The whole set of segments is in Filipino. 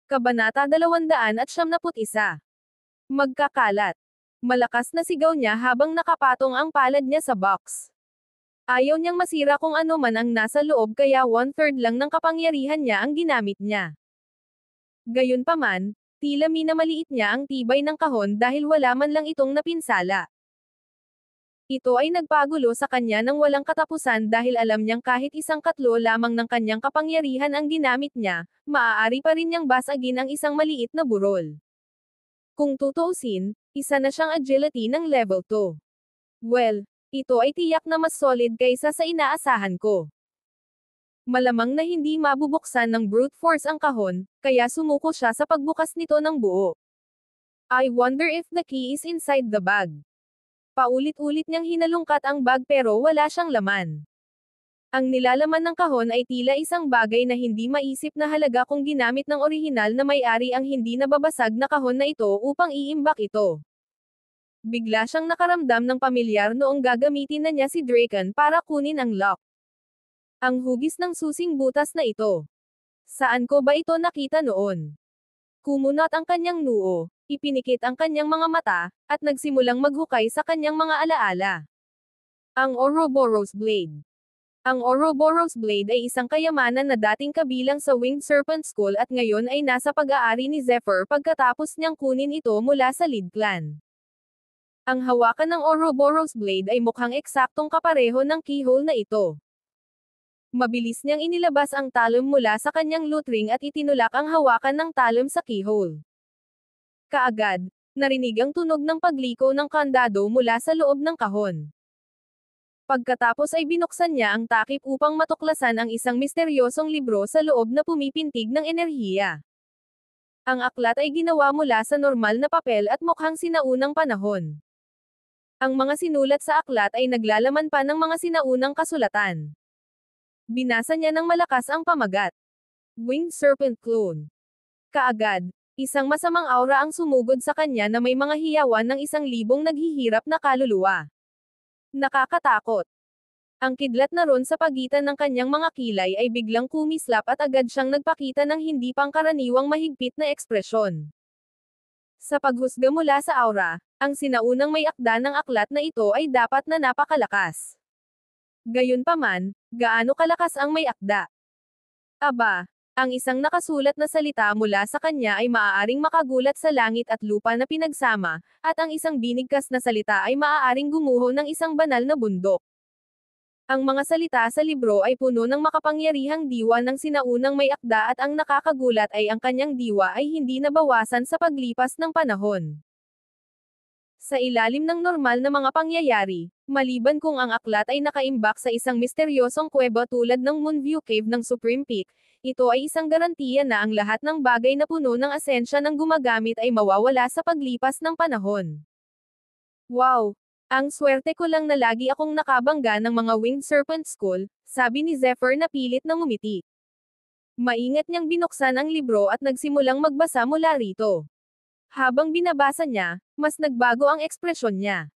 Kabanata 271. Magkakalat. Malakas na sigaw niya habang nakapatong ang palad niya sa box. Ayaw niyang masira kung ano man ang nasa loob kaya 1/3 lang ng kapangyarihan niya ang ginamit niya. Gayunpaman, tila minamaliit niya ang tibay ng kahon dahil wala man lang itong napinsala. Ito ay nagpagulo sa kanya ng walang katapusan dahil alam niyang kahit 1/4 lamang ng kanyang kapangyarihan ang ginamit niya, maaari pa rin niyang basagin ang isang maliit na burol. Kung tutuusin, isa na siyang agility ng level 2. Well, ito ay tiyak na mas solid kaysa sa inaasahan ko. Malamang na hindi mabubuksan ng brute force ang kahon, kaya sumuko siya sa pagbukas nito ng buo. I wonder if the key is inside the bag. Paulit-ulit niyang hinalungkat ang bag pero wala siyang laman. Ang nilalaman ng kahon ay tila isang bagay na hindi maisip na halaga kung ginamit ng orihinal na may-ari ang hindi nababasag na kahon na ito upang iimbak ito. Bigla siyang nakaramdam ng pamilyar noong gagamitin na niya si Draken para kunin ang lock. Ang hugis ng susing butas na ito. Saan ko ba ito nakita noon? Kumunat ang kanyang noo, ipinikit ang kanyang mga mata, at nagsimulang maghukay sa kanyang mga alaala. Ang Ouroboros Blade. Ang Ouroboros Blade ay isang kayamanan na dating kabilang sa Winged Serpent Skull at ngayon ay nasa pag-aari ni Zephyr pagkatapos niyang kunin ito mula sa Lid Clan. Ang hawakan ng Ouroboros Blade ay mukhang eksaktong kapareho ng keyhole na ito. Mabilis niyang inilabas ang talon mula sa kanyang loot ring at itinulak ang hawakan ng talon sa keyhole. Kaagad, narinig ang tunog ng pagliko ng kandado mula sa loob ng kahon. Pagkatapos ay binuksan niya ang takip upang matuklasan ang isang misteryosong libro sa loob na pumipintig ng enerhiya. Ang aklat ay ginawa mula sa normal na papel at mukhang sinaunang panahon. Ang mga sinulat sa aklat ay naglalaman pa ng mga sinaunang kasulatan. Binasa niya ng malakas ang pamagat. Winged Serpent Clone. Kaagad, isang masamang aura ang sumugod sa kanya na may mga hiyawan ng 1,000 naghihirap na kaluluwa. Nakakatakot. Ang kidlat na ron sa pagitan ng kanyang mga kilay ay biglang kumislap at agad siyang nagpakita ng hindi pangkaraniwang mahigpit na ekspresyon. Sa paghusga mula sa aura, ang sinaunang may akda ng aklat na ito ay dapat na napakalakas. Gayunpaman, gaano kalakas ang may akda? Aba, ang isang nakasulat na salita mula sa kanya ay maaaring makagulat sa langit at lupa na pinagsama, at ang isang binigkas na salita ay maaaring gumuho ng isang banal na bundok. Ang mga salita sa libro ay puno ng makapangyarihang diwa ng sinaunang may akda at ang nakakagulat ay ang kanyang diwa ay hindi nabawasan sa paglipas ng panahon. Sa ilalim ng normal na mga pangyayari, maliban kung ang aklat ay nakaimbak sa isang misteryosong kuweba tulad ng Moonview Cave ng Supreme Peak, ito ay isang garantiya na ang lahat ng bagay na puno ng asensya ng gumagamit ay mawawala sa paglipas ng panahon. Wow! Ang swerte ko lang na lagi akong nakabangga ng mga Winged Serpent Skull, sabi ni Zephyr na pilit na ngumiti. Maingat niyang binuksan ang libro at nagsimulang magbasa mula rito. Habang binabasa niya, mas nagbago ang ekspresyon niya.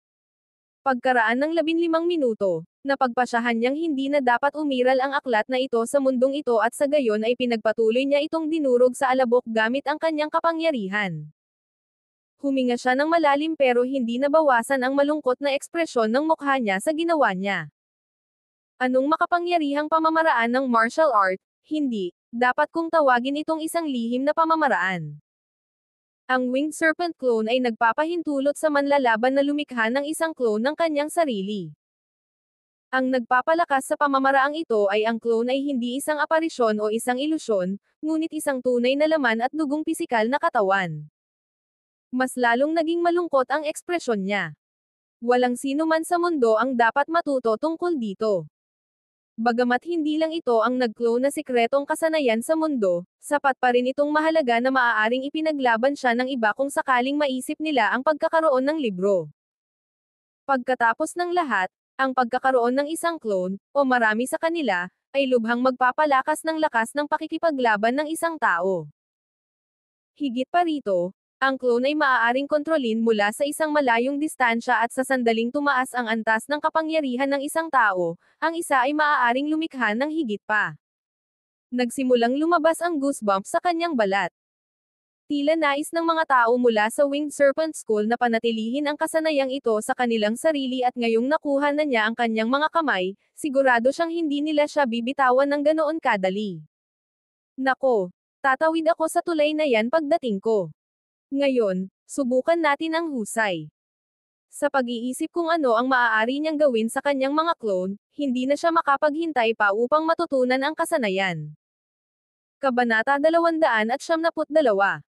Pagkaraan ng 15 minuto, napagpasyahan niyang hindi na dapat umiral ang aklat na ito sa mundong ito at sa gayon ay pinagpatuloy niya itong dinurog sa alabok gamit ang kanyang kapangyarihan. Huminga siya ng malalim pero hindi nabawasan ang malungkot na ekspresyon ng mukha niya sa ginawa niya. Anong makapangyarihang pamamaraan ng martial art? Hindi, dapat kong tawagin itong isang lihim na pamamaraan. Ang Winged Serpent Clone ay nagpapahintulot sa manlalaban na lumikha ng isang clone ng kanyang sarili. Ang nagpapalakas sa pamamaraang ito ay ang clone ay hindi isang aparisyon o isang ilusyon, ngunit isang tunay na laman at dugong pisikal na katawan. Mas lalong naging malungkot ang ekspresyon niya. Walang sino man sa mundo ang dapat matuto tungkol dito. Bagamat hindi lang ito ang nag-clone na sikretong kasanayan sa mundo, sapat pa rin itong mahalaga na maaaring ipinaglaban siya ng iba kung sakaling maisip nila ang pagkakaroon ng libro. Pagkatapos ng lahat, ang pagkakaroon ng isang clone, o marami sa kanila, ay lubhang magpapalakas ng lakas ng pakikipaglaban ng isang tao. Higit pa rito, ang clone ay maaaring kontrolin mula sa isang malayong distansya at sa sandaling tumaas ang antas ng kapangyarihan ng isang tao, ang isa ay maaaring lumikha ng higit pa. Nagsimulang lumabas ang goosebumps sa kanyang balat. Tila nais ng mga tao mula sa Winged Serpent School na panatilihin ang kasanayang ito sa kanilang sarili at ngayong nakuha na niya ang kanyang mga kamay, sigurado siyang hindi nila siya bibitawan ng ganoon kadali. Nako, tatawid ako sa tulay na yan pagdating ko. Ngayon, subukan natin ang husay. Sa pag-iisip kung ano ang maaari niyang gawin sa kanyang mga clone, hindi na siya makapaghintay pa upang matutunan ang kasanayan. Kabanata 272.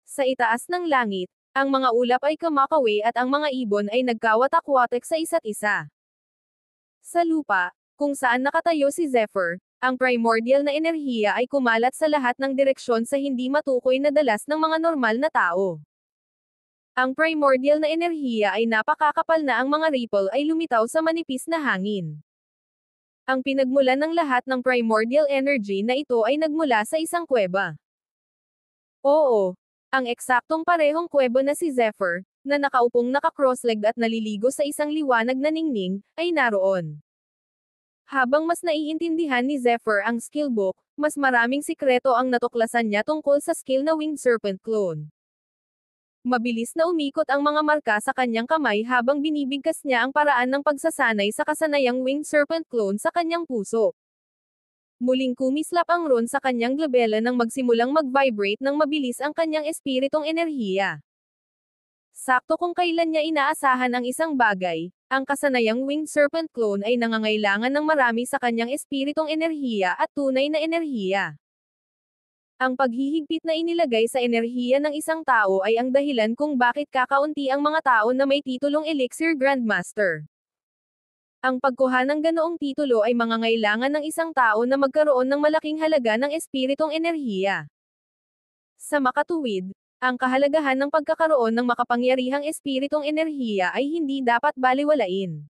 Sa itaas ng langit, ang mga ulap ay kumakawi at ang mga ibon ay nagkawatak-watak sa isa't isa. Sa lupa, kung saan nakatayo si Zephyr, ang primordial na enerhiya ay kumalat sa lahat ng direksyon sa hindi matukoy na dalas ng mga normal na tao. Ang primordial na enerhiya ay napakakapal na ang mga ripple ay lumitaw sa manipis na hangin. Ang pinagmulan ng lahat ng primordial energy na ito ay nagmula sa isang kuweba. Oo, ang eksaktong parehong kuweba na si Zephyr, na nakaupong naka-cross-legged at naliligo sa isang liwanag na ningning, ay naroon. Habang mas naiintindihan ni Zephyr ang skill book, mas maraming sikreto ang natuklasan niya tungkol sa skill na Winged Serpent Clone. Mabilis na umikot ang mga marka sa kanyang kamay habang binibigkas niya ang paraan ng pagsasanay sa kasanayang Winged Serpent Clone sa kanyang puso. Muling kumislap ang rune sa kanyang glabela nang magsimulang mag-vibrate ng mabilis ang kanyang espiritong enerhiya. Sakto kung kailan niya inaasahan ang isang bagay, ang kasanayang Winged Serpent Clone ay nangangailangan ng marami sa kanyang espiritong enerhiya at tunay na enerhiya. Ang paghihigpit na inilagay sa enerhiya ng isang tao ay ang dahilan kung bakit kakaunti ang mga tao na may titulong Elixir Grandmaster. Ang pagkuha ng ganoong titulo ay mangangailangan ng isang tao na magkaroon ng malaking halaga ng espiritong enerhiya. Sa makatuwid, ang kahalagahan ng pagkakaroon ng makapangyarihang espiritong enerhiya ay hindi dapat baliwalain.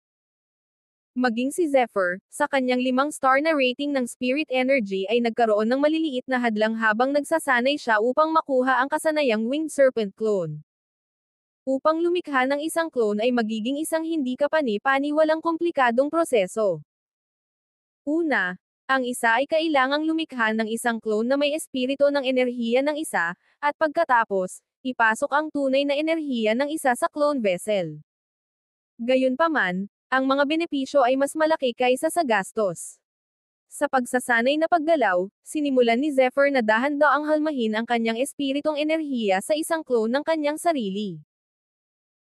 Maging si Zephyr, sa kanyang 5-star na rating ng spirit energy ay nagkaroon ng maliliit na hadlang habang nagsasanay siya upang makuha ang kasanayang Winged Serpent Clone. Upang lumikha ng isang clone ay magiging isang hindi kapani-paniwalang komplikadong proseso. Una, ang isa ay kailangang lumikha ng isang clone na may espiritu ng enerhiya ng isa, at pagkatapos, ipasok ang tunay na enerhiya ng isa sa clone vessel. Gayunpaman, ang mga benepisyo ay mas malaki kaysa sa gastos. Sa pagsasanay na paggalaw, sinimulan ni Zephyr na dahan-daang halmahin ang kanyang espiritong enerhiya sa isang clone ng kanyang sarili.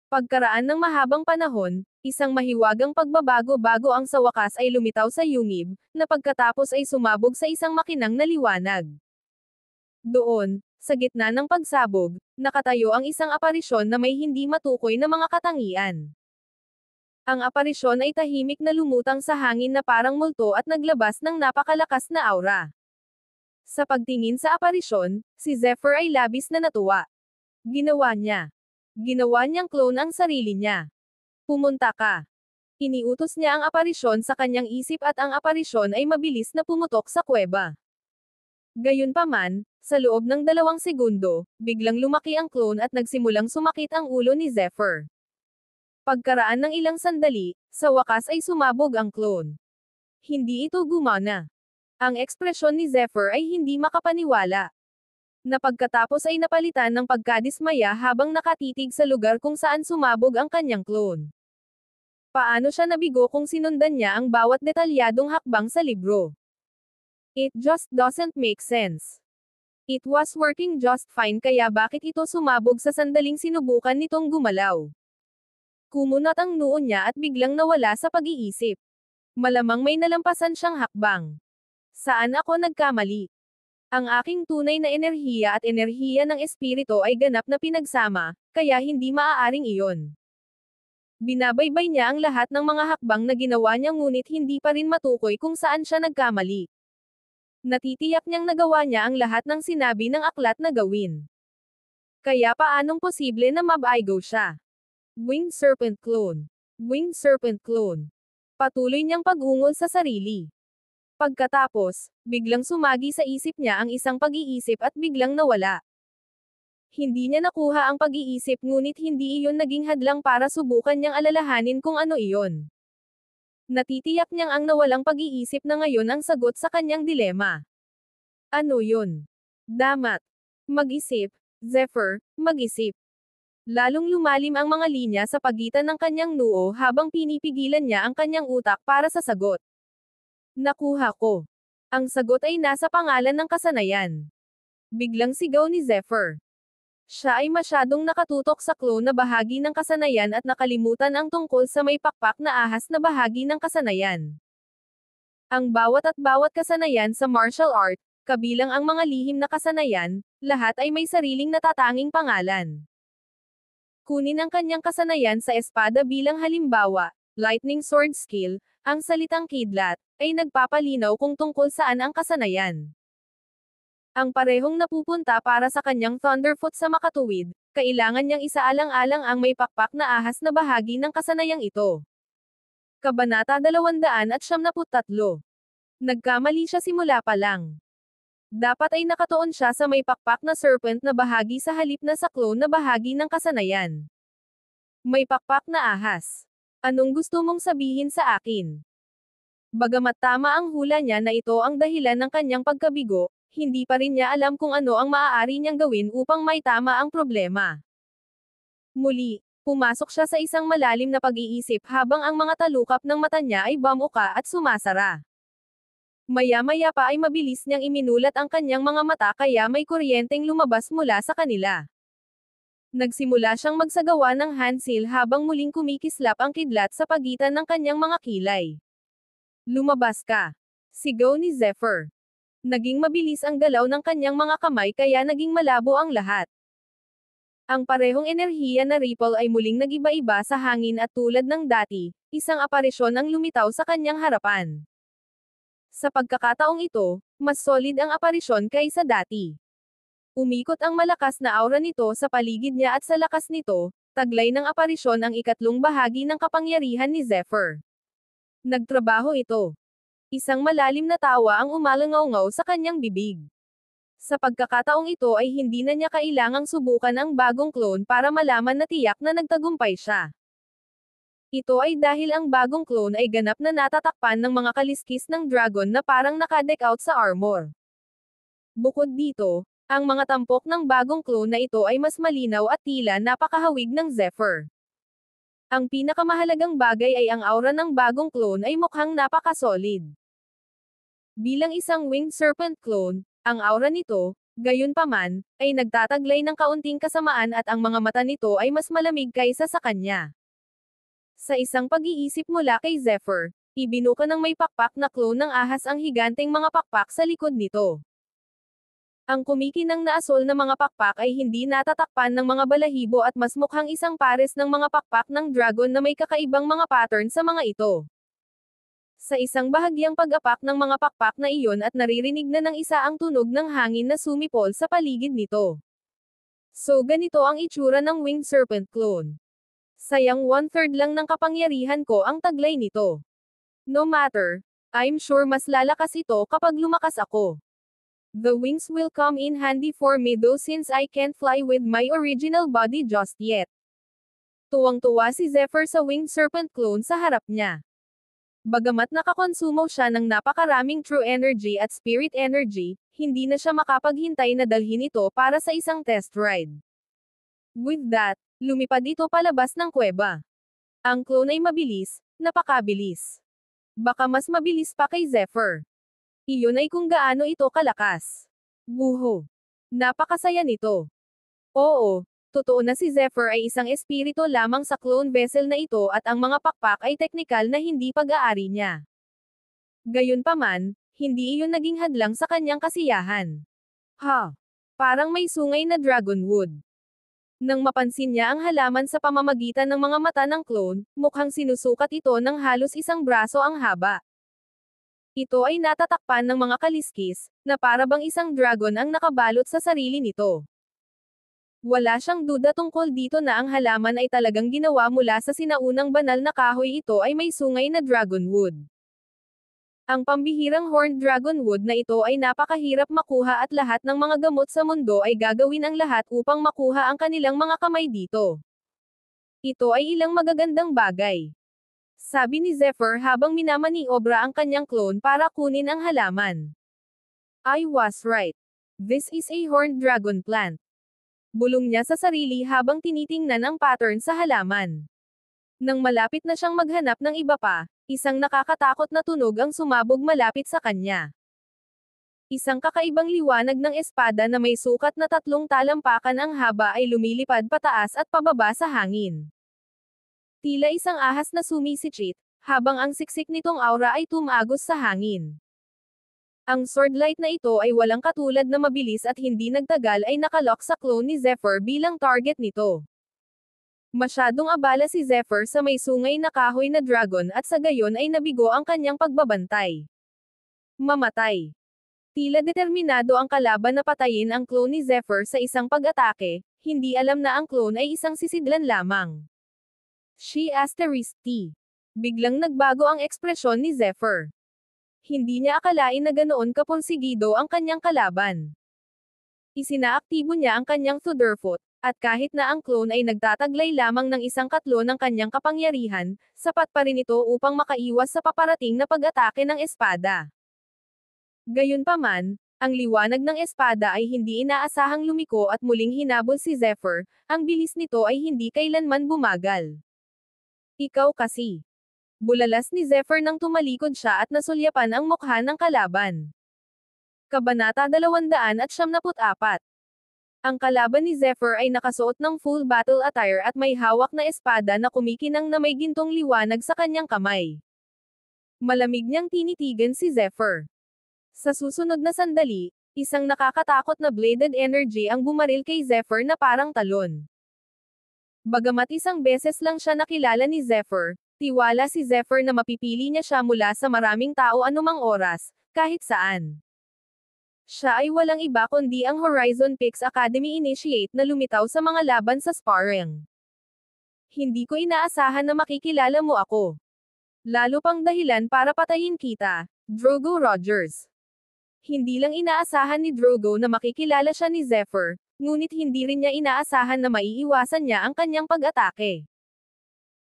Pagkaraan ng mahabang panahon, isang mahiwagang pagbabago bago ang sa wakas ay lumitaw sa yungib, na pagkatapos ay sumabog sa isang makinang na liwanag. Doon, sa gitna ng pagsabog, nakatayo ang isang aparisyon na may hindi matukoy na mga katangian. Ang aparisyon ay tahimik na lumutang sa hangin na parang multo at naglabas ng napakalakas na aura. Sa pagtingin sa aparisyon, si Zephyr ay labis na natuwa. Ginawa niyang clone ang sarili niya. Pumunta ka. Iniutos niya ang aparisyon sa kanyang isip at ang aparisyon ay mabilis na pumutok sa kuweba. Gayunpaman, sa loob ng 2 segundo, biglang lumaki ang clone at nagsimulang sumakit ang ulo ni Zephyr. Pagkaraan ng ilang sandali, sa wakas ay sumabog ang clone. Hindi ito gumana. Ang ekspresyon ni Zephyr ay hindi makapaniwala. Na pagkatapos ay napalitan ng pagkadismaya habang nakatitig sa lugar kung saan sumabog ang kanyang clone. Paano siya nabigo kung sinundan niya ang bawat detalyadong hakbang sa libro? It just doesn't make sense. It was working just fine kaya bakit ito sumabog sa sandaling sinubukan nitong gumalaw? Kumunat ang noo niya at biglang nawala sa pag-iisip. Malamang may nalampasan siyang hakbang. Saan ako nagkamali? Ang aking tunay na enerhiya at enerhiya ng espiritu ay ganap na pinagsama, kaya hindi maaaring iyon. Binabaybay niya ang lahat ng mga hakbang na ginawa niya ngunit hindi pa rin matukoy kung saan siya nagkamali. Natitiyak niyang nagawa niya ang lahat ng sinabi ng aklat na gawin. Kaya paanong posible na mabaigo siya? Winged Serpent Clone. Winged Serpent Clone. Patuloy niyang pag-ungol sa sarili. Pagkatapos, biglang sumagi sa isip niya ang isang pag-iisip at biglang nawala. Hindi niya nakuha ang pag-iisip ngunit hindi iyon naging hadlang para subukan niyang alalahanin kung ano iyon. Natitiyak niyang ang nawalang pag-iisip na ngayon ang sagot sa kanyang dilema. Ano yun? Damat. Mag-isip, Zephyr, mag-isip. Lalong lumalim ang mga linya sa pagitan ng kanyang noo habang pinipigilan niya ang kanyang utak para sa sagot. Nakuha ko. Ang sagot ay nasa pangalan ng kasanayan. Biglang sigaw ni Zephyr. Siya ay masyadong nakatutok sa clone na bahagi ng kasanayan at nakalimutan ang tungkol sa may pakpak na ahas na bahagi ng kasanayan. Ang bawat kasanayan sa martial art, kabilang ang mga lihim na kasanayan, lahat ay may sariling natatanging pangalan. Kunin ang kanyang kasanayan sa espada bilang halimbawa, lightning sword skill, ang salitang kidlat, ay nagpapalinaw kung tungkol saan ang kasanayan. Ang parehong napupunta para sa kanyang Thunderfoot sa makatuwid, kailangan niyang isaalang-alang ang may pakpak na ahas na bahagi ng kasanayang ito. Kabanata 273. Nagkamali siya simula pa lang. Dapat ay nakatuon siya sa may pakpak na serpent na bahagi sa halip na sa clone na bahagi ng kasanayan. May pakpak na ahas. Anong gusto mong sabihin sa akin? Bagamat tama ang hula niya na ito ang dahilan ng kanyang pagkabigo, hindi pa rin niya alam kung ano ang maaari niyang gawin upang maitama ang problema. Muli, pumasok siya sa isang malalim na pag-iisip habang ang mga talukap ng mata niya ay bumuka at sumasara. Maya-maya pa ay mabilis niyang iminulat ang kanyang mga mata kaya may kuryenteng lumabas mula sa kanila. Nagsimula siyang magsagawa ng handsill habang muling kumikislap ang kidlat sa pagitan ng kanyang mga kilay. Lumabas ka! Sigaw ni Zephyr. Naging mabilis ang galaw ng kanyang mga kamay kaya naging malabo ang lahat. Ang parehong enerhiya na ripple ay muling nagiba-iba sa hangin at tulad ng dati, isang aparisyon ang lumitaw sa kanyang harapan. Sa pagkakataong ito, mas solid ang aparisyon kaysa dati. Umikot ang malakas na aura nito sa paligid niya at sa lakas nito, taglay ng aparisyon ang ikatlong bahagi ng kapangyarihan ni Zephyr. Nagtrabaho ito. Isang malalim na tawa ang umalangaw-ngaw sa kanyang bibig. Sa pagkakataong ito ay hindi na niya kailangang subukan ang bagong clone para malaman na tiyak na nagtagumpay siya. Ito ay dahil ang bagong clone ay ganap na natatakpan ng mga kaliskis ng dragon na parang nakadeck out sa armor. Bukod dito, ang mga tampok ng bagong clone na ito ay mas malinaw at tila napakahawig ng Zephyr. Ang pinakamahalagang bagay ay ang aura ng bagong clone ay mukhang napaka-solid. Bilang isang winged serpent clone, ang aura nito, gayunpaman, ay nagtataglay ng kaunting kasamaan at ang mga mata nito ay mas malamig kaysa sa kanya. Sa isang pag-iisip mula kay Zephyr, ibinuka ng may pakpak na clone ng ahas ang higanteng mga pakpak sa likod nito. Ang kumikinang na asol na mga pakpak ay hindi natatakpan ng mga balahibo at mas mukhang isang pares ng mga pakpak ng dragon na may kakaibang mga pattern sa mga ito. Sa isang bahagyang pag-apak ng mga pakpak na iyon at naririnig na ng isa ang tunog ng hangin na sumipol sa paligid nito. So ganito ang itsura ng winged serpent clone. Sayang 1/3 lang ng kapangyarihan ko ang taglay nito. No matter, I'm sure mas lalakas ito kapag lumakas ako. The wings will come in handy for me though since I can't fly with my original body just yet. Tuwang-tuwa si Zephyr sa winged serpent clone sa harap niya. Bagamat nakakonsumo siya ng napakaraming true energy at spirit energy, hindi na siya makapaghintay na dalhin ito para sa isang test ride. With that, lumipad ito palabas ng kuweba. Ang clone ay mabilis, napakabilis. Baka mas mabilis pa kay Zephyr. Iyon ay kung gaano ito kalakas. Buho. Napakasaya nito. Oo, totoo na si Zephyr ay isang espiritu lamang sa clone vessel na ito at ang mga pakpak ay teknikal na hindi pag-aari niya. Gayunpaman, hindi iyon naging hadlang sa kanyang kasiyahan. Ha! Parang may sungay na dragonwood. Nang mapansin niya ang halaman sa pamamagitan ng mga mata ng clone, mukhang sinusukat ito ng halos isang braso ang haba. Ito ay natatakpan ng mga kaliskis, na para bang isang dragon ang nakabalot sa sarili nito. Wala siyang duda tungkol dito na ang halaman ay talagang ginawa mula sa sinaunang banal na kahoy ito ay may sungay na dragonwood. Ang pambihirang horned dragonwood na ito ay napakahirap makuha at lahat ng mga gamot sa mundo ay gagawin ang lahat upang makuha ang kanilang mga kamay dito. Ito ay ilang magagandang bagay. Sabi ni Zephyr habang minamaniobra ang kanyang clone para kunin ang halaman. I was right. This is a horned dragon plant. Bulong niya sa sarili habang tinitingnan ang pattern sa halaman. Nang malapit na siyang maghanap ng iba pa, isang nakakatakot na tunog ang sumabog malapit sa kanya. Isang kakaibang liwanag ng espada na may sukat na 3 talampakan ang haba ay lumilipad pataas at pababa sa hangin. Tila isang ahas na sumisikip, habang ang siksik nitong aura ay tumagos sa hangin. Ang swordlight na ito ay walang katulad na mabilis at hindi nagtagal ay nakalock sa clone ni Zephyr bilang target nito. Masyadong abala si Zephyr sa may sungay na kahoy na dragon at sa gayon ay nabigo ang kanyang pagbabantay. Mamatay. Tila determinado ang kalaban na patayin ang clone ni Zephyr sa isang pag-atake, hindi alam na ang clone ay isang sisidlan lamang. She asterisk T. Biglang nagbago ang ekspresyon ni Zephyr. Hindi niya akalain na ganoon kapursigido ang kanyang kalaban. Isinaaktibo niya ang kanyang Thunderfoot, at kahit na ang clone ay nagtataglay lamang ng 1/3 ng kanyang kapangyarihan, sapat pa rin ito upang makaiwas sa paparating na pag-atake ng espada. Gayunpaman, ang liwanag ng espada ay hindi inaasahang lumiko at muling hinabol si Zephyr, ang bilis nito ay hindi kailanman bumagal. Ikaw kasi. Bulalas ni Zephyr nang tumalikod siya at nasulyapan ang mukha ng kalaban. Kabanata 274. Ang kalaban ni Zephyr ay nakasuot ng full battle attire at may hawak na espada na kumikinang na may gintong liwanag sa kanyang kamay. Malamig niyang tinitigan si Zephyr. Sa susunod na sandali, isang nakakatakot na bladed energy ang bumaril kay Zephyr na parang talon. Bagamat isang beses lang siya nakilala ni Zephyr, tiwala si Zephyr na mapipili niya siya mula sa maraming tao anumang oras, kahit saan. Siya ay walang iba kundi ang Horizon Peaks Academy initiate na lumitaw sa mga laban sa sparring. Hindi ko inaasahan na makikilala mo ako. Lalo pang dahilan para patayin kita, Drogo Rogers. Hindi lang inaasahan ni Drogo na makikilala siya ni Zephyr, ngunit hindi rin niya inaasahan na maiiwasan niya ang kanyang pag-atake.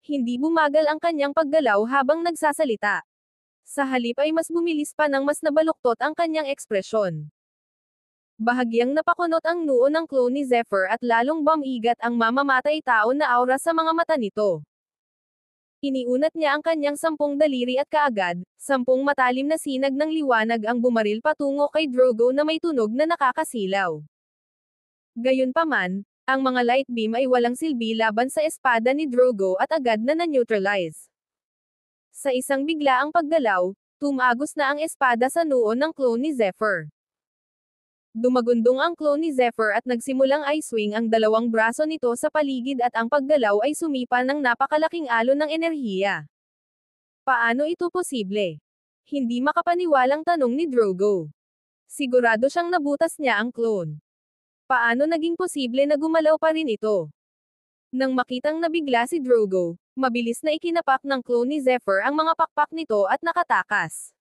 Hindi bumagal ang kanyang paggalaw habang nagsasalita. Sa halip ay mas bumilis pa ng mas nabaluktot ang kanyang ekspresyon. Bahagyang napakunot ang noo ng clone ni Zephyr at lalong bumigat ang mamamatay tao na aura sa mga mata nito. Iniunat niya ang kanyang 10 daliri at kaagad, 10 matalim na sinag ng liwanag ang bumaril patungo kay Drogo na may tunog na nakakasilaw. Gayunpaman, ang mga light beam ay walang silbi laban sa espada ni Drogo at agad na na-neutralize. Sa isang biglaang paggalaw, tumagos na ang espada sa noo ng clone ni Zephyr. Dumagundong ang clone ni Zephyr at nagsimulang i-swing ang dalawang braso nito sa paligid at ang paggalaw ay sumipa ng napakalaking alon ng enerhiya. Paano ito posible? Hindi makapaniwalang tanong ni Drogo. Sigurado siyang nabutas niya ang clone. Paano naging posible na gumalaw pa rin ito? Nang makitang nabigla si Drogo, mabilis na ikinapak ng clone ni Zephyr ang mga pakpak nito at nakatakas.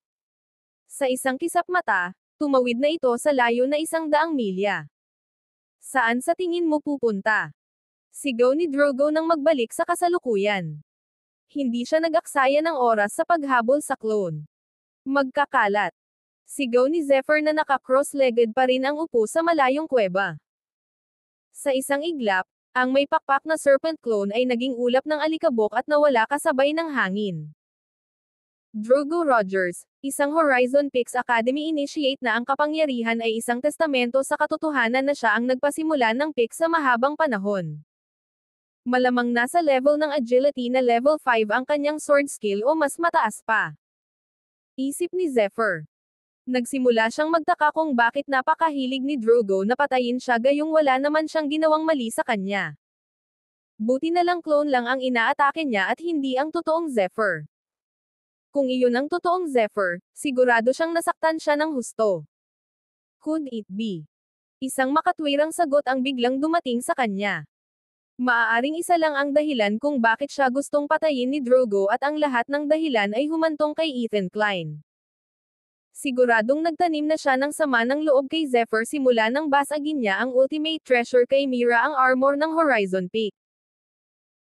Sa isang kisap mata, tumawid na ito sa layo na 100 milya. Saan sa tingin mo pupunta? Sigaw ni Drogo nang magbalik sa kasalukuyan. Hindi siya nag-aksaya ng oras sa paghabol sa clone. Magkakalat. Sigaw ni Zephyr na naka-cross-legged pa rin ang upo sa malayong kuweba. Sa isang iglap, ang may pakpak na serpent clone ay naging ulap ng alikabok at nawala kasabay ng hangin. Drogo Rogers, isang Horizon Peaks Academy initiate na ang kapangyarihan ay isang testamento sa katotohanan na siya ang nagpasimula ng Peaks sa mahabang panahon. Malamang nasa level ng agility na level 5 ang kanyang sword skill o mas mataas pa. Isip ni Zephyr. Nagsimula siyang magtaka kung bakit napakahilig ni Drogo na patayin siya gayong wala naman siyang ginawang mali sa kanya. Buti na lang clone lang ang inaatake niya at hindi ang totoong Zephyr. Kung iyon ang totoong Zephyr, sigurado siyang nasaktan siya ng husto. Could it be? Isang makatwirang sagot ang biglang dumating sa kanya. Maaaring isa lang ang dahilan kung bakit siya gustong patayin ni Drogo at ang lahat ng dahilan ay humantong kay Ethan Klein. Siguradong nagtanim na siya ng sama ng loob kay Zephyr simula nang basagin niya ang ultimate treasure kay Mira ang armor ng Horizon Peak.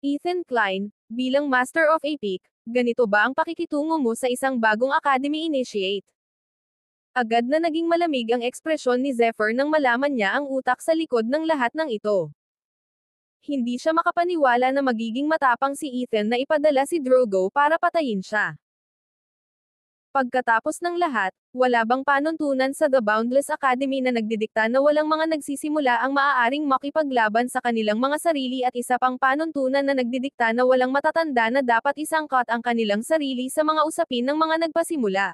Ethan Klein, bilang Master of a Peak, ganito ba ang pakikitungo mo sa isang bagong Academy Initiate? Agad na naging malamig ang ekspresyon ni Zephyr nang malaman niya ang utak sa likod ng lahat ng ito. Hindi siya makapaniwala na magiging matapang si Ethan na ipadala si Drogo para patayin siya. Pagkatapos ng lahat, wala bang panuntunan sa The Boundless Academy na nagdidikta na walang mga nagsisimula ang maaaring makipaglaban sa kanilang mga sarili at isa pang panuntunan na nagdidikta na walang matatanda na dapat isangkot ang kanilang sarili sa mga usapin ng mga nagpasimula.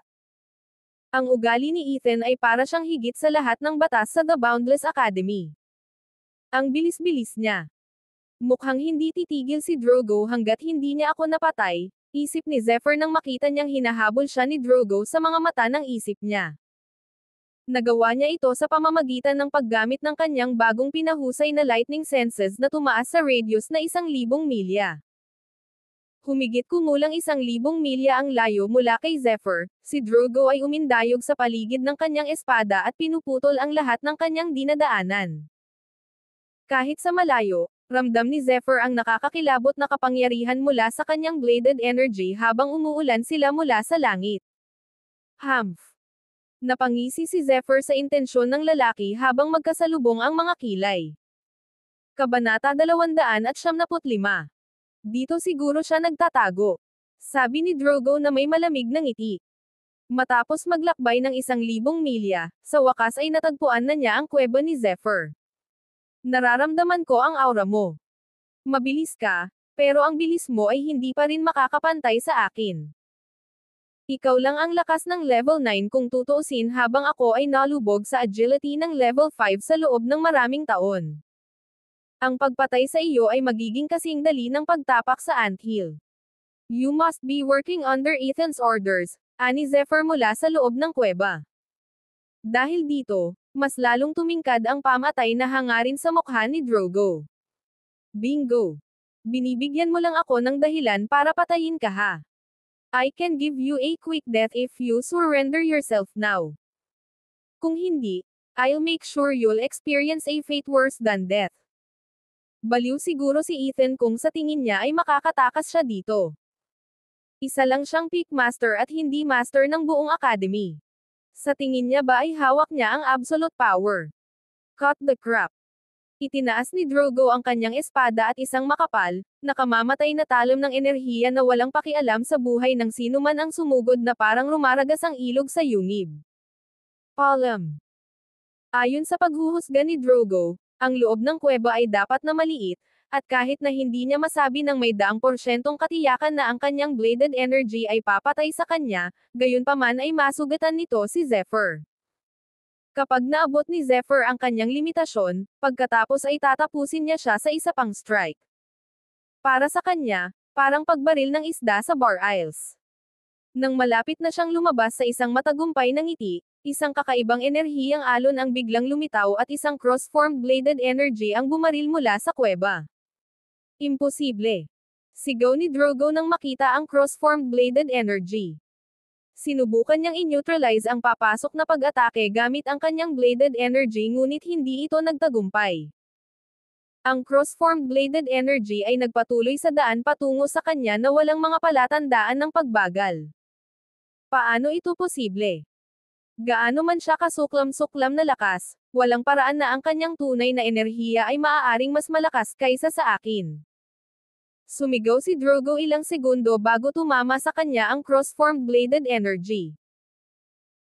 Ang ugali ni Ethan ay para siyang higit sa lahat ng batas sa The Boundless Academy. Ang bilis-bilis niya. Mukhang hindi titigil si Drogo hanggat hindi niya ako napatay, isip ni Zephyr nang makita niyang hinahabol siya ni Drogo sa mga mata ng isip niya. Nagawa niya ito sa pamamagitan ng paggamit ng kanyang bagong pinahusay na lightning senses na tumaas sa radius na 1,000 milya. Humigit kumulang 1,000 milya ang layo mula kay Zephyr, si Drogo ay umindayog sa paligid ng kanyang espada at pinuputol ang lahat ng kanyang dinadaanan. Kahit sa malayo, ramdam ni Zephyr ang nakakakilabot na kapangyarihan mula sa kanyang bladed energy habang umuulan sila mula sa langit. Humph! Napangisi si Zephyr sa intensyon ng lalaki habang magkasalubong ang mga kilay. Kabanata 275. Dito siguro siya nagtatago. Sabi ni Drogo na may malamig na ngiti. Matapos maglakbay ng 1,000 milya, sa wakas ay natagpuan na niya ang kuweba ni Zephyr. Nararamdaman ko ang aura mo. Mabilis ka, pero ang bilis mo ay hindi pa rin makakapantay sa akin. Ikaw lang ang lakas ng level 9 kung tutuusin habang ako ay nalubog sa agility ng level 5 sa loob ng maraming taon. Ang pagpatay sa iyo ay magiging kasing dali ng pagtapak sa anthill. You must be working under Ethan's orders, ani Zephyr mula sa loob ng kuweba. Dahil dito, mas lalong tumingkad ang pamatay na hangarin sa mukha ni Drogo. Bingo! Binibigyan mo lang ako ng dahilan para patayin ka ha. I can give you a quick death if you surrender yourself now. Kung hindi, I'll make sure you'll experience a fate worse than death. Baliw siguro si Ethan kung sa tingin niya ay makakatakas siya dito. Isa lang siyang peak master at hindi master ng buong academy. Sa tingin niya ba ay hawak niya ang absolute power? Cut the crap. Itinaas ni Drogo ang kanyang espada at isang makapal, nakamamatay na talom ng enerhiya na walang pakialam sa buhay ng sinuman ang sumugod na parang rumaragas ang ilog sa yungib. Palam. Ayon sa paghuhusga ni Drogo, ang loob ng kuweba ay dapat na maliit, at kahit na hindi niya masabi ng may 100% katiyakan na ang kanyang bladed energy ay papatay sa kanya, gayunpaman ay masugatan nito si Zephyr. Kapag naabot ni Zephyr ang kanyang limitasyon, pagkatapos ay tatapusin niya siya sa isa pang strike. Para sa kanya, parang pagbaril ng isda sa Bar Isles. Nang malapit na siyang lumabas sa isang matagumpay na ngiti, isang kakaibang enerhiyang alon ang biglang lumitaw at isang cross-formed bladed energy ang bumaril mula sa kuweba. Imposible! Sigaw ni Drogo nang makita ang cross-formed bladed energy. Sinubukan niyang i-neutralize ang papasok na pag-atake gamit ang kanyang bladed energy ngunit hindi ito nagtagumpay. Ang cross-formed bladed energy ay nagpatuloy sa daan patungo sa kanya na walang mga palatandaan ng pagbagal. Paano ito posible? Gaano man siya kasuklam-suklam na lakas, walang paraan na ang kanyang tunay na enerhiya ay maaaring mas malakas kaysa sa akin. Sumigaw si Drogo ilang segundo bago tumama sa kanya ang cross-formed bladed energy.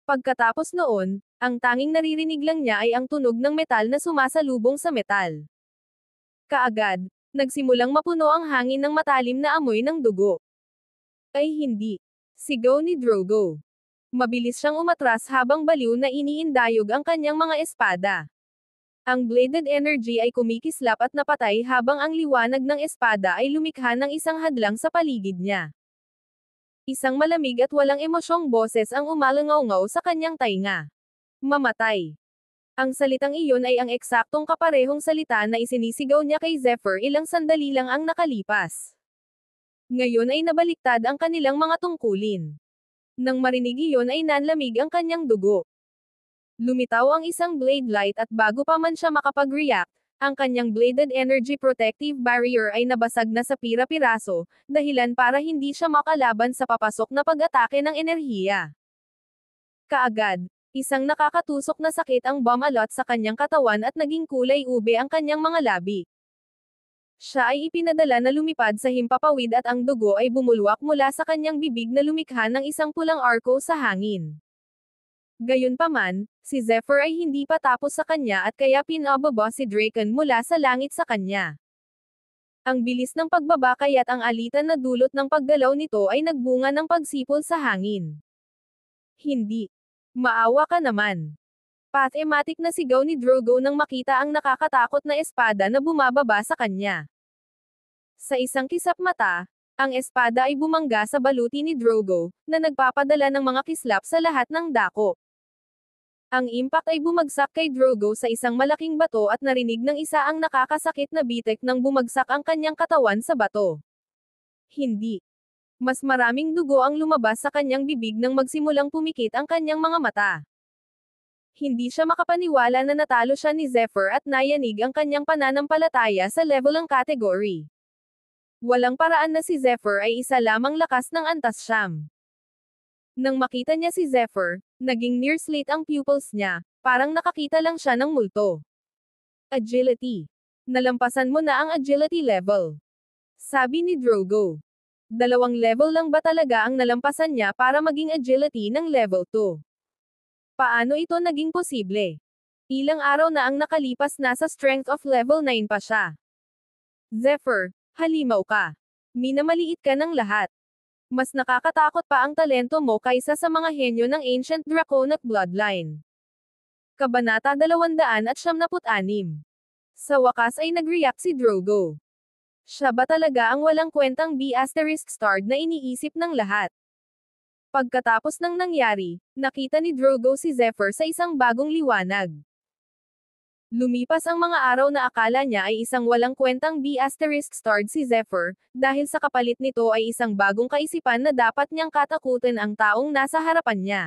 Pagkatapos noon, ang tanging naririnig lang niya ay ang tunog ng metal na sumasalubong sa metal. Kaagad, nagsimulang mapuno ang hangin ng matalim na amoy ng dugo. Ay hindi! Sigaw ni Drogo. Mabilis siyang umatras habang baliw na iniindayog ang kanyang mga espada. Ang bladed energy ay kumikislap at napatay habang ang liwanag ng espada ay lumikha ng isang hadlang sa paligid niya. Isang malamig at walang emosyong boses ang umalangaw-ngaw sa kanyang tainga. Mamatay. Ang salitang iyon ay ang eksaktong kaparehong salita na isinisigaw niya kay Zephyr ilang sandali lang ang nakalipas. Ngayon ay nabaliktad ang kanilang mga tungkulin. Nang marinig iyon ay nanlamig ang kanyang dugo. Lumitaw ang isang blade light at bago pa man siya makapag-react, ang kanyang bladed energy protective barrier ay nabasag na sa pira-piraso, dahilan para hindi siya makalaban sa papasok na pag-atake ng enerhiya. Kaagad, Isang nakakatusok na sakit ang bumalot sa kanyang katawan at naging kulay ube ang kanyang mga labi. Siya ay ipinadala na lumipad sa himpapawid at ang dugo ay bumulwak mula sa kanyang bibig na lumikha ng isang pulang arko sa hangin. Gayunpaman, si Zephyr ay hindi pa tapos sa kanya at kaya pinababa si Draken mula sa langit sa kanya. Ang bilis ng pagbaba kaya't ang alitan na dulot ng paggalaw nito ay nagbunga ng pagsipol sa hangin. Hindi. Maawa ka naman. Pathematic na sigaw ni Drogo nang makita ang nakakatakot na espada na bumababa sa kanya. Sa isang kisap mata, ang espada ay bumangga sa baluti ni Drogo, na nagpapadala ng mga kislap sa lahat ng dako. Ang impact ay bumagsak kay Drogo sa isang malaking bato at narinig ng isa ang nakakasakit na bitek nang bumagsak ang kanyang katawan sa bato. Hindi. Mas maraming dugo ang lumabas sa kanyang bibig nang magsimulang pumikit ang kanyang mga mata. Hindi siya makapaniwala na natalo siya ni Zephyr at nayanig ang kanyang pananampalataya sa level ng category. Walang paraan na si Zephyr ay isa lamang lakas ng antas siyam. Nang makita niya si Zephyr, naging near slit ang pupils niya, parang nakakita lang siya ng multo. Agility. Nalampasan mo na ang agility level. Sabi ni Drogo. 2 level lang ba talaga ang nalampasan niya para maging agility ng level 2? Paano ito naging posible? Ilang araw na ang nakalipas nasa strength of level 9 pa siya. Zephyr, halimaw ka. Minamaliit ka ng lahat. Mas nakakatakot pa ang talento mo kaysa sa mga henyo ng Ancient Draconic Bloodline. Kabanata 276. Sa wakas ay nag-react si Drogo. Siya ba talaga ang walang kwentang B***starred na iniisip ng lahat? Pagkatapos ng nangyari, nakita ni Drogo si Zephyr sa isang bagong liwanag. Lumipas ang mga araw na akala niya ay isang walang kwentang B***starred si Zephyr, dahil sa kapalit nito ay isang bagong kaisipan na dapat niyang katakutin ang taong nasa harapan niya.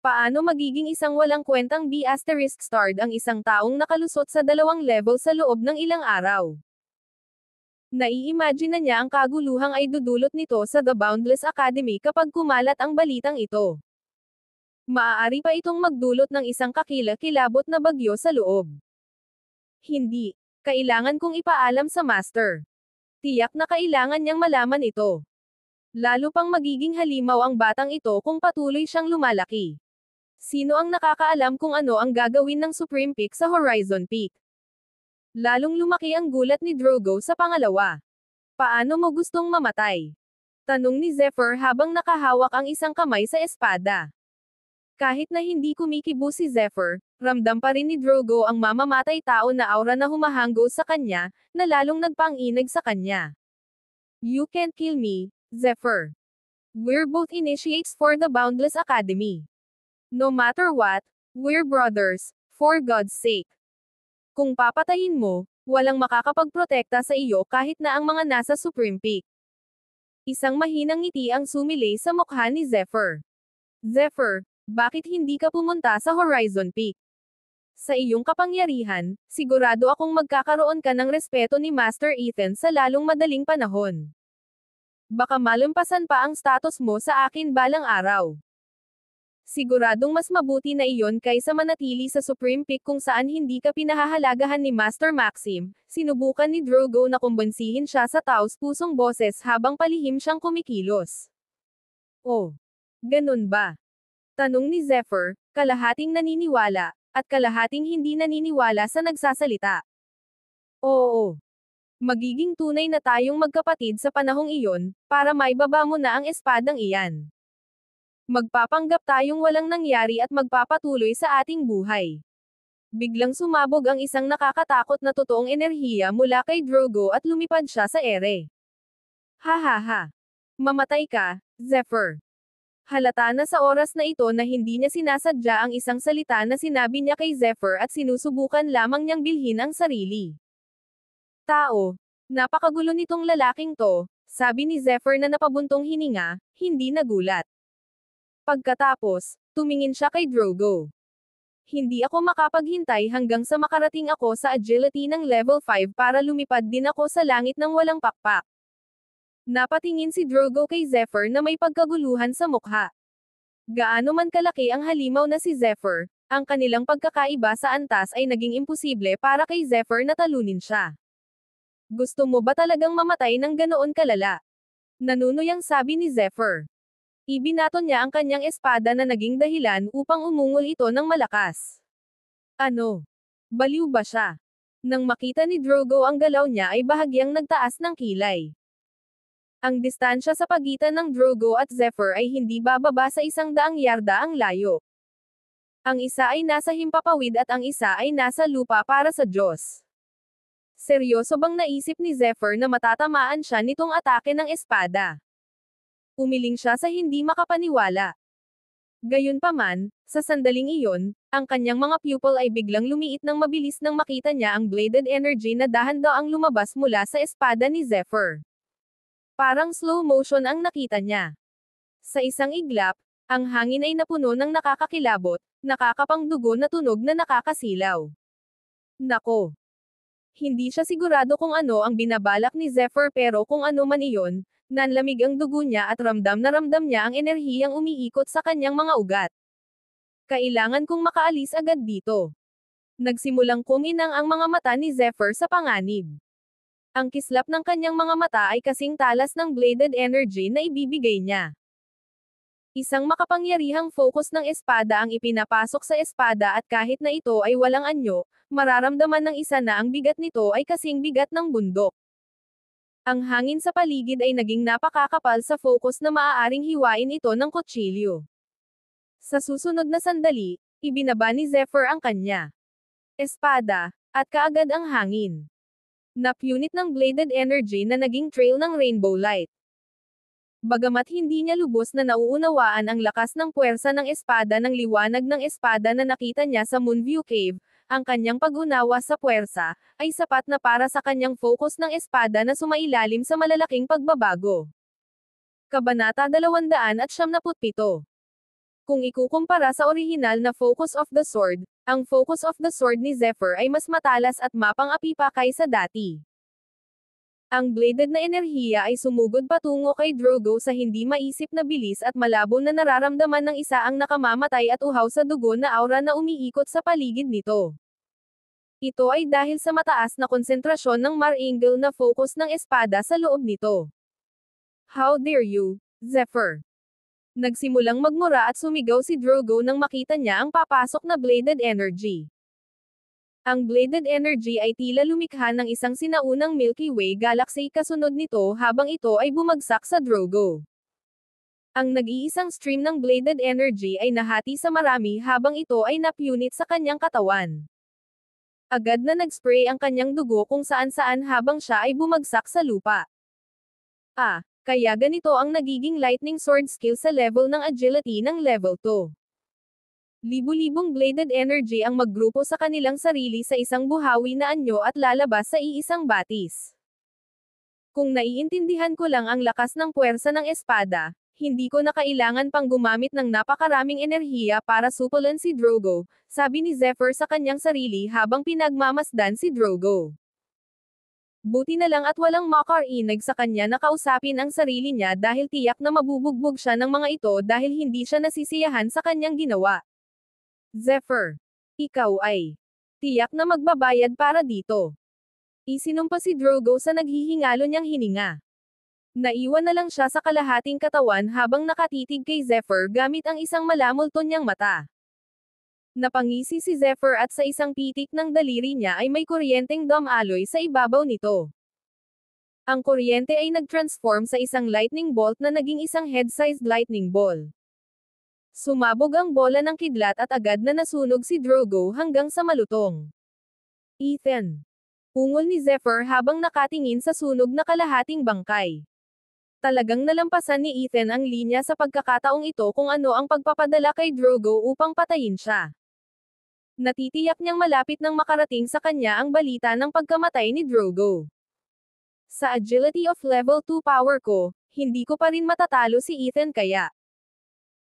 Paano magiging isang walang kwentang B***starred ang isang taong nakalusot sa 2 level sa loob ng ilang araw? Nai-imagine na niya ang kaguluhang ay dudulot nito sa The Boundless Academy kapag kumalat ang balitang ito. Maaari pa itong magdulot ng isang kakilakilabot na bagyo sa loob. Hindi. Kailangan kong ipaalam sa Master. Tiyak na kailangan niyang malaman ito. Lalo pang magiging halimaw ang batang ito kung patuloy siyang lumalaki. Sino ang nakakaalam kung ano ang gagawin ng Supreme Peak sa Horizon Peak? Lalong lumaki ang gulat ni Drogo sa pangalawa. Paano mo gustong mamatay? Tanong ni Zephyr habang nakahawak ang isang kamay sa espada. Kahit na hindi kumikibo si Zephyr, ramdam pa rin ni Drogo ang mamamatay tao na aura na humahanggo sa kanya, na lalong nagpang-inag sa kanya. You can't kill me, Zephyr. We're both initiates for the Boundless Academy. No matter what, we're brothers, for God's sake. Kung papatayin mo, walang makakapagprotekta sa iyo kahit na ang mga nasa Supreme Peak. Isang mahinang ngiti ang sumilay sa mukha ni Zephyr. Zephyr, bakit hindi ka pumunta sa Horizon Peak? Sa iyong kapangyarihan, sigurado akong magkakaroon ka ng respeto ni Master Ethan sa lalong madaling panahon. Baka malampasan pa ang status mo sa akin balang araw. Siguradong mas mabuti na iyon kaysa manatili sa Supreme Peak kung saan hindi ka pinahahalagahan ni Master Maxim. Sinubukan ni Drogo na kumbansihin siya sa taos-pusong boses habang palihim siyang kumikilos. Oh, ganun ba? Tanong ni Zephyr, kalahating naniniwala, at kalahating hindi naniniwala sa nagsasalita. Oo. Magiging tunay na tayong magkapatid sa panahong iyon, para maibaba mo na ang espadang iyan. Magpapanggap tayong walang nangyari at magpapatuloy sa ating buhay. Biglang sumabog ang isang nakakatakot na totoong enerhiya mula kay Drogo at lumipad siya sa ere. Ha ha ha. Mamatay ka, Zephyr. Halata na sa oras na ito na hindi niya sinasadya ang isang salita na sinabi niya kay Zephyr at sinusubukan lamang niyang bilhin ang sarili. Tao, napakagulo nitong lalaking to, sabi ni Zephyr na napabuntong hininga, hindi nagulat. Pagkatapos, tumingin siya kay Drogo. Hindi ako makapaghintay hanggang sa makarating ako sa agility ng level 5 para lumipad din ako sa langit ng walang pakpak. Napatingin si Drogo kay Zephyr na may pagkaguluhan sa mukha. Gaano man kalaki ang halimaw na si Zephyr, ang kanilang pagkakaiba sa antas ay naging imposible para kay Zephyr na talunin siya. Gusto mo ba talagang mamatay ng ganoon kalala? Nanunuyang sabi ni Zephyr. Ibinaton niya ang kanyang espada na naging dahilan upang umungol ito ng malakas. Ano? Baliw ba siya? Nang makita ni Drogo ang galaw niya ay bahagyang nagtaas ng kilay. Ang distansya sa pagitan ng Drogo at Zephyr ay hindi bababa sa 100 yarda ang layo. Ang isa ay nasa himpapawid at ang isa ay nasa lupa para sa Diyos. Seryoso bang naisip ni Zephyr na matatamaan siya nitong atake ng espada? Umiling siya sa hindi makapaniwala. Gayunpaman, sa sandaling iyon, ang kanyang mga pupil ay biglang lumiit ng mabilis nang makita niya ang bladed energy na dahan-daang lumabas mula sa espada ni Zephyr. Parang slow motion ang nakita niya. Sa isang iglap, ang hangin ay napuno ng nakakakilabot, nakakapangdugo na tunog na nakakasilaw. Nako! Hindi siya sigurado kung ano ang binabalak ni Zephyr pero kung ano man iyon, nanlamig ang dugo niya at ramdam na ramdam niya ang enerhiyang umiikot sa kanyang mga ugat. Kailangan kong makaalis agad dito. Nagsimulang kuminang ang mga mata ni Zephyr sa panganib. Ang kislap ng kanyang mga mata ay kasing talas ng bladed energy na ibibigay niya. Isang makapangyarihang focus ng espada ang ipinapasok sa espada at kahit na ito ay walang anyo, mararamdaman ng isa na ang bigat nito ay kasing bigat ng bundok. Ang hangin sa paligid ay naging napakakapal sa focus na maaaring hiwain ito ng kutsilyo. Sa susunod na sandali, ibinaba ni Zephyr ang kanya espada, at kaagad ang hangin. Napunit ng bladed energy na naging trail ng rainbow light. Bagamat hindi niya lubos na nauunawaan ang lakas ng puwersa ng espada ng liwanag ng espada na nakita niya sa Moonview Cave, ang kanyang pag-unawa sa puwersa, ay sapat na para sa kanyang focus ng espada na sumailalim sa malalaking pagbabago. Kabanata 277. Kung ikukumpara sa orihinal na Focus of the Sword, ang Focus of the Sword ni Zephyr ay mas matalas at mapang-api pa kaysa dati. Ang bladed na enerhiya ay sumugod patungo kay Drogo sa hindi maisip na bilis at malabo na nararamdaman ng isa ang nakamamatay at uhaw sa dugo na aura na umiikot sa paligid nito. Ito ay dahil sa mataas na konsentrasyon ng mar-angle na focus ng espada sa loob nito. How dare you, Zephyr? Nagsimulang magmura at sumigaw si Drogo nang makita niya ang papasok na bladed energy. Ang bladed energy ay tila lumikha ng isang sinaunang Milky Way galaxy kasunod nito habang ito ay bumagsak sa Drogo. Ang nag-iisang stream ng bladed energy ay nahati sa marami habang ito ay napunit sa kanyang katawan. Agad na nag-spray ang kanyang dugo kung saan-saan habang siya ay bumagsak sa lupa. Kaya ganito ang nagiging lightning sword skill sa level ng agility ng level 2. Libu-libong bladed energy ang maggrupo sa kanilang sarili sa isang buhawi na anyo at lalabas sa iisang batis. Kung naiintindihan ko lang ang lakas ng puwersa ng espada, hindi ko na kailangan pang gumamit ng napakaraming enerhiya para supulan si Drogo, sabi ni Zephyr sa kanyang sarili habang pinagmamasdan si Drogo. Buti na lang at walang makarinig sa kanya na kausapin ang sarili niya dahil tiyak na mabubugbog siya ng mga ito dahil hindi siya nasisiyahan sa kanyang ginawa. Zephyr, ikaw ay tiyak na magbabayad para dito. Isinumpa si Drogo sa naghihingalo niyang hininga. Naiwan na lang siya sa kalahating katawan habang nakatitig kay Zephyr gamit ang isang malamulton niyang mata. Napangisi si Zephyr at sa isang pitik ng daliri niya ay may kuryenteng dumaloy sa ibabaw nito. Ang kuryente ay nag-transform sa isang lightning bolt na naging isang head-sized lightning ball. Sumabog ang bola ng kidlat at agad na nasunog si Drogo hanggang sa malutong. Ethan. Ungol ni Zephyr habang nakatingin sa sunog na kalahating bangkay. Talagang nalampasan ni Ethan ang linya sa pagkakataong ito kung ano ang pagpapadala kay Drogo upang patayin siya. Natitiyak niyang malapit nang makarating sa kanya ang balita ng pagkamatay ni Drogo. Sa agility of level 2 power ko, hindi ko pa rin matatalo si Ethan kaya.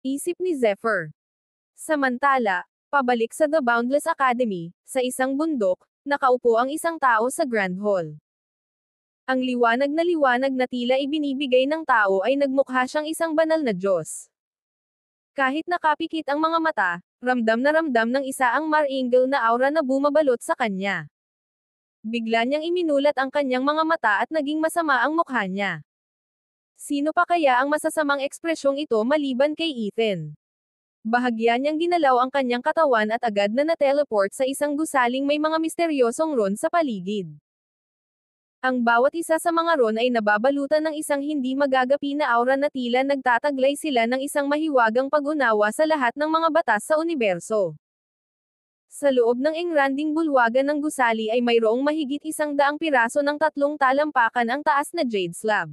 Isip ni Zephyr. Samantala, pabalik sa The Boundless Academy, sa isang bundok, nakaupo ang isang tao sa Grand Hall. Ang liwanag na tila ibinibigay ng tao ay nagmukha siyang isang banal na Diyos. Kahit nakapikit ang mga mata, ramdam na ramdam ng isa ang maringal na aura na bumabalot sa kanya. Bigla niyang iminulat ang kanyang mga mata at naging masama ang mukha niya. Sino pa kaya ang masasamang ekspresyong ito maliban kay Ethan? Bahagya niyang ginalaw ang kanyang katawan at agad na na-teleport sa isang gusaling may mga misteryosong ron sa paligid. Ang bawat isa sa mga ron ay nababalutan ng isang hindi magagapi na aura na tila nagtataglay sila ng isang mahiwagang pag-unawa sa lahat ng mga batas sa universo. Sa loob ng engranding bulwagan ng gusali ay mayroong mahigit 100 piraso ng 3 talampakan ang taas na jade slab.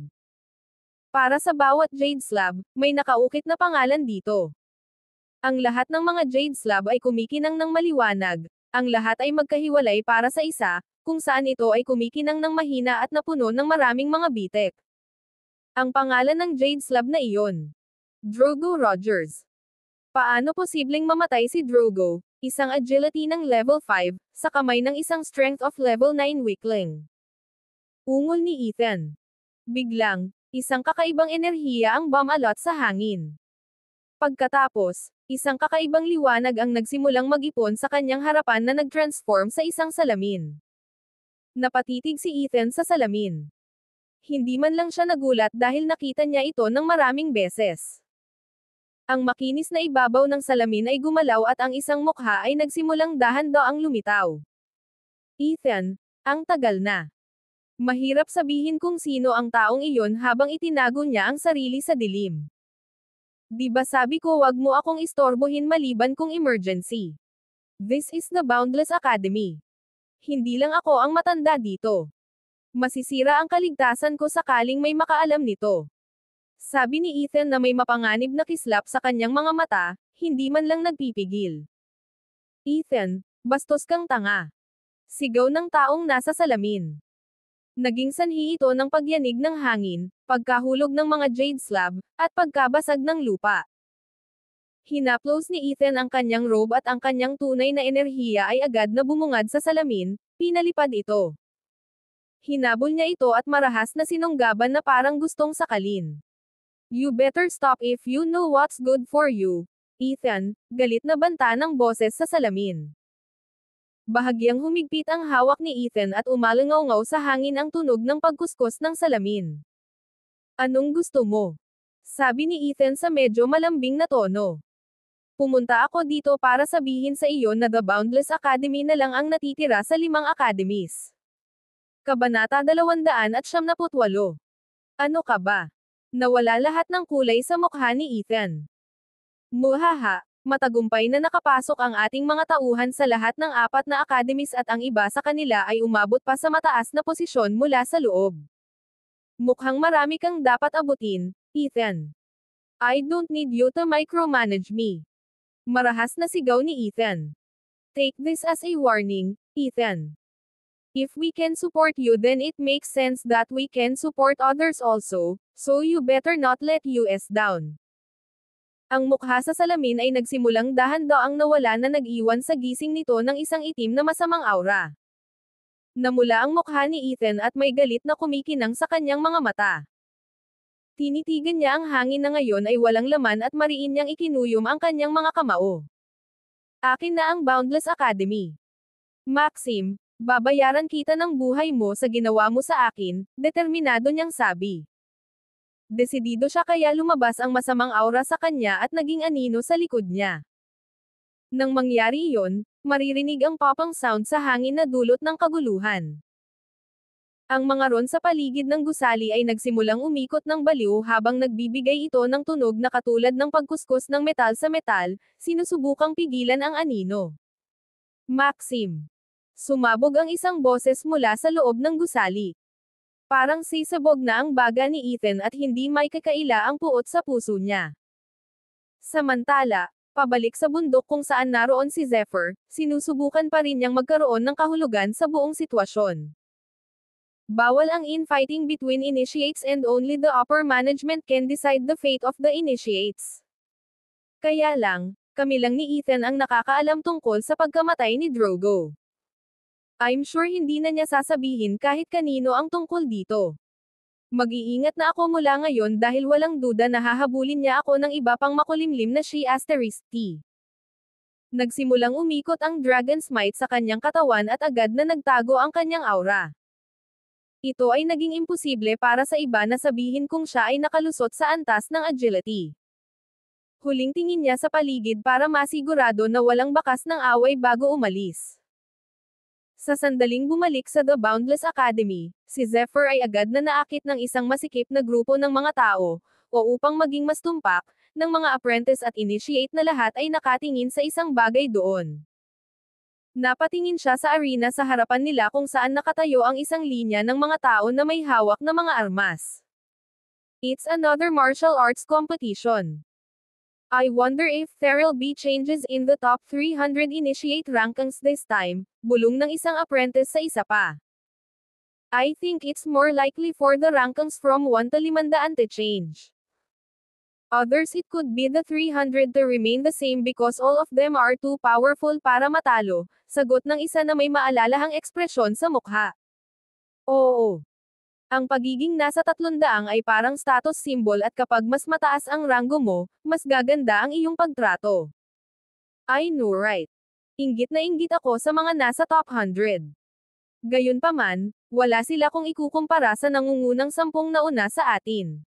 Para sa bawat jade slab, may nakaukit na pangalan dito. Ang lahat ng mga jade slab ay kumikinang ng maliwanag, ang lahat ay magkahiwalay para sa isa, kung saan ito ay kumikinang ng mahina at napuno ng maraming mga bitek. Ang pangalan ng jade slab na iyon. Drogo Rogers. Paano posibleng mamatay si Drogo, isang agility ng level 5, sa kamay ng isang strength of level 9 weakling? Ungol ni Ethan. Biglang, isang kakaibang enerhiya ang bumalot sa hangin. Pagkatapos, isang kakaibang liwanag ang nagsimulang mag-ipon sa kanyang harapan na nag-transform sa isang salamin. Napatitig si Ethan sa salamin. Hindi man lang siya nagulat dahil nakita niya ito ng maraming beses. Ang makinis na ibabaw ng salamin ay gumalaw at ang isang mukha ay nagsimulang dahan-daang lumitaw. Ethan, ang tagal na. Mahirap sabihin kung sino ang taong iyon habang itinago niya ang sarili sa dilim. Di ba sabi ko wag mo akong istorbohin maliban kung emergency? This is the Boundless Academy. Hindi lang ako ang matanda dito. Masisira ang kaligtasan ko sakaling may makaalam nito. Sabi ni Ethan na may mapanganib na kislap sa kanyang mga mata, hindi man lang nagpipigil. Ethan, bastos kang tanga. Sigaw ng taong nasa salamin. Naging sanhi ito ng pagyanig ng hangin, pagkahulog ng mga jade slab, at pagkabasag ng lupa. Hinaplos ni Ethan ang kanyang robe at ang kanyang tunay na enerhiya ay agad na bumungad sa salamin, pinalipad ito. Hinabol niya ito at marahas na sinunggaban na parang gustong sakalin. You better stop if you know what's good for you, Ethan, galit na banta ng boses sa salamin. Bahagyang humigpit ang hawak ni Ethan at umalangaw-ngaw sa hangin ang tunog ng pagkuskus ng salamin. Anong gusto mo? Sabi ni Ethan sa medyo malambing na tono. Pumunta ako dito para sabihin sa iyo na The Boundless Academy na lang ang natitira sa 5 academies. Kabanata 278. Ano ka ba? Nawala lahat ng kulay sa mukha ni Ethan. Muhaha, matagumpay na nakapasok ang ating mga tauhan sa lahat ng 4 na academies at ang iba sa kanila ay umabot pa sa mataas na posisyon mula sa loob. Mukhang marami kang dapat abutin, Ethan. I don't need you to micromanage me. Marahas na sigaw ni Ethan. Take this as a warning, Ethan. If we can support you then it makes sense that we can support others also, so you better not let us down. Ang mukha sa salamin ay nagsimulang dahan-daang nawala na nag-iwan sa gising nito ng isang itim na masamang aura. Namula ang mukha ni Ethan at may galit na kumikinang sa kanyang mga mata. Tinitigan niya ang hangin na ngayon ay walang laman at mariin niyang ikinuyom ang kanyang mga kamao. Akin na ang Boundless Academy. Maxim, babayaran kita ng buhay mo sa ginawa mo sa akin, determinado niyang sabi. Desidido siya kaya lumabas ang masamang aura sa kanya at naging anino sa likod niya. Nang mangyari iyon, maririnig ang popang sound sa hangin na dulot ng kaguluhan. Ang mga ron sa paligid ng gusali ay nagsimulang umikot ng baliw habang nagbibigay ito ng tunog na katulad ng pagkuskus ng metal sa metal, sinusubukang pigilan ang anino. Maxim. Sumabog ang isang boses mula sa loob ng gusali. Parang sisabog na ang baga ni Ethan at hindi may kakaila ang puot sa puso niya. Samantala, pabalik sa bundok kung saan naroon si Zephyr, sinusubukan pa rin niyang magkaroon ng kahulugan sa buong sitwasyon. Bawal ang infighting between initiates and only the upper management can decide the fate of the initiates. Kaya lang, kami lang ni Ethan ang nakakaalam tungkol sa pagkamatay ni Drogo. I'm sure hindi na niya sasabihin kahit kanino ang tungkol dito. Mag-iingat na ako mula ngayon dahil walang duda na hahabulin niya ako ng iba pang makulimlim na She*T. Nagsimulang umikot ang Dragon's Might sa kanyang katawan at agad na nagtago ang kanyang aura. Ito ay naging imposible para sa iba na sabihin kung siya ay nakalusot sa antas ng agility. Huling tingin niya sa paligid para masigurado na walang bakas ng away bago umalis. Sa sandaling bumalik sa The Boundless Academy, si Zephyr ay agad na naakit ng isang masikip na grupo ng mga tao, o upang maging mas tumpak, ng mga apprentice at initiate na lahat ay nakatingin sa isang bagay doon. Napatingin siya sa arena sa harapan nila kung saan nakatayo ang isang linya ng mga tao na may hawak na mga armas. It's another martial arts competition. I wonder if there'll be changes in the top 300 initiate rankings this time, bulong ng isang apprentice sa isa pa. I think it's more likely for the rankings from 1 to 500 to change. Others it could be the 300 to remain the same because all of them are too powerful para matalo, sagot ng isa na may maalalahang ekspresyon sa mukha. Oo. Ang pagiging nasa 300 ay parang status symbol at kapag mas mataas ang ranggo mo, mas gaganda ang iyong pagtrato. I know right. Inggit na inggit ako sa mga nasa top 100. Gayunpaman, wala sila kung ikukumpara sa nangungunang 10 nauna sa atin.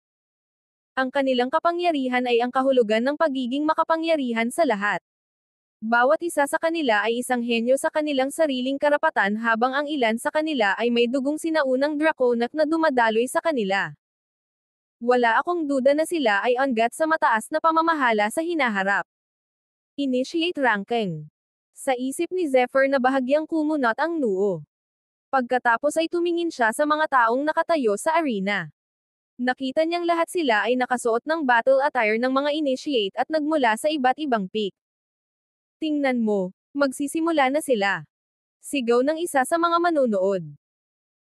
Ang kanilang kapangyarihan ay ang kahulugan ng pagiging makapangyarihan sa lahat. Bawat isa sa kanila ay isang henyo sa kanilang sariling karapatan habang ang ilan sa kanila ay may dugong sinaunang Draconac na dumadaloy sa kanila. Wala akong duda na sila ay angat sa mataas na pamamahala sa hinaharap. Initiate ranking. Sa isip ni Zephyr na bahagyang kumunot ang noo. Pagkatapos ay tumingin siya sa mga taong nakatayo sa arena. Nakita niyang lahat sila ay nakasuot ng battle attire ng mga initiate at nagmula sa iba't ibang peak. Tingnan mo, magsisimula na sila. Sigaw ng isa sa mga manunood.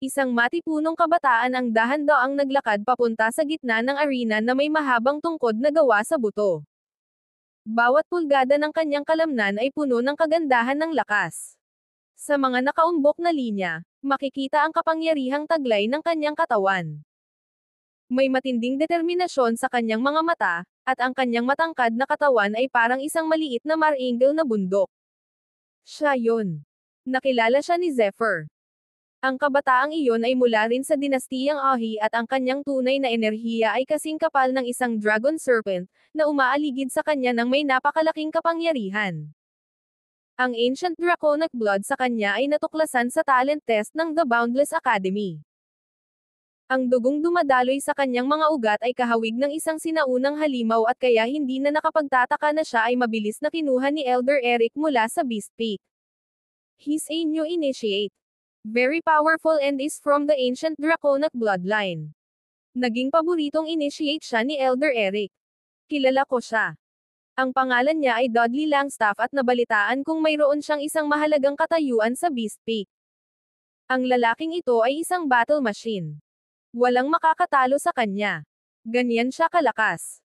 Isang matipunong kabataan ang dahan-daang naglakad papunta sa gitna ng arena na may mahabang tungkod na gawa sa buto. Bawat pulgada ng kanyang kalamnan ay puno ng kagandahan ng lakas. Sa mga nakaumbok na linya, makikita ang kapangyarihang taglay ng kanyang katawan. May matinding determinasyon sa kanyang mga mata, at ang kanyang matangkad na katawan ay parang isang maliit na mar-angle na bundok. Siya yun. Nakilala siya ni Zephyr. Ang kabataang iyon ay mula rin sa dinastiyang Ahi at ang kanyang tunay na enerhiya ay kasing kapal ng isang dragon serpent, na umaaligid sa kanya ng may napakalaking kapangyarihan. Ang ancient draconic blood sa kanya ay natuklasan sa talent test ng The Boundless Academy. Ang dugong dumadaloy sa kanyang mga ugat ay kahawig ng isang sinaunang halimaw at kaya hindi na nakapagtataka na siya ay mabilis na kinuha ni Elder Eric mula sa Beast Peak. He's a new initiate. Very powerful and is from the ancient draconic bloodline. Naging paboritong initiate siya ni Elder Eric. Kilala ko siya. Ang pangalan niya ay Dudley Langstaff at nabalitaan kung mayroon siyang isang mahalagang katayuan sa Beast Peak. Ang lalaking ito ay isang battle machine. Walang makakatalo sa kanya. Ganyan siya kalakas.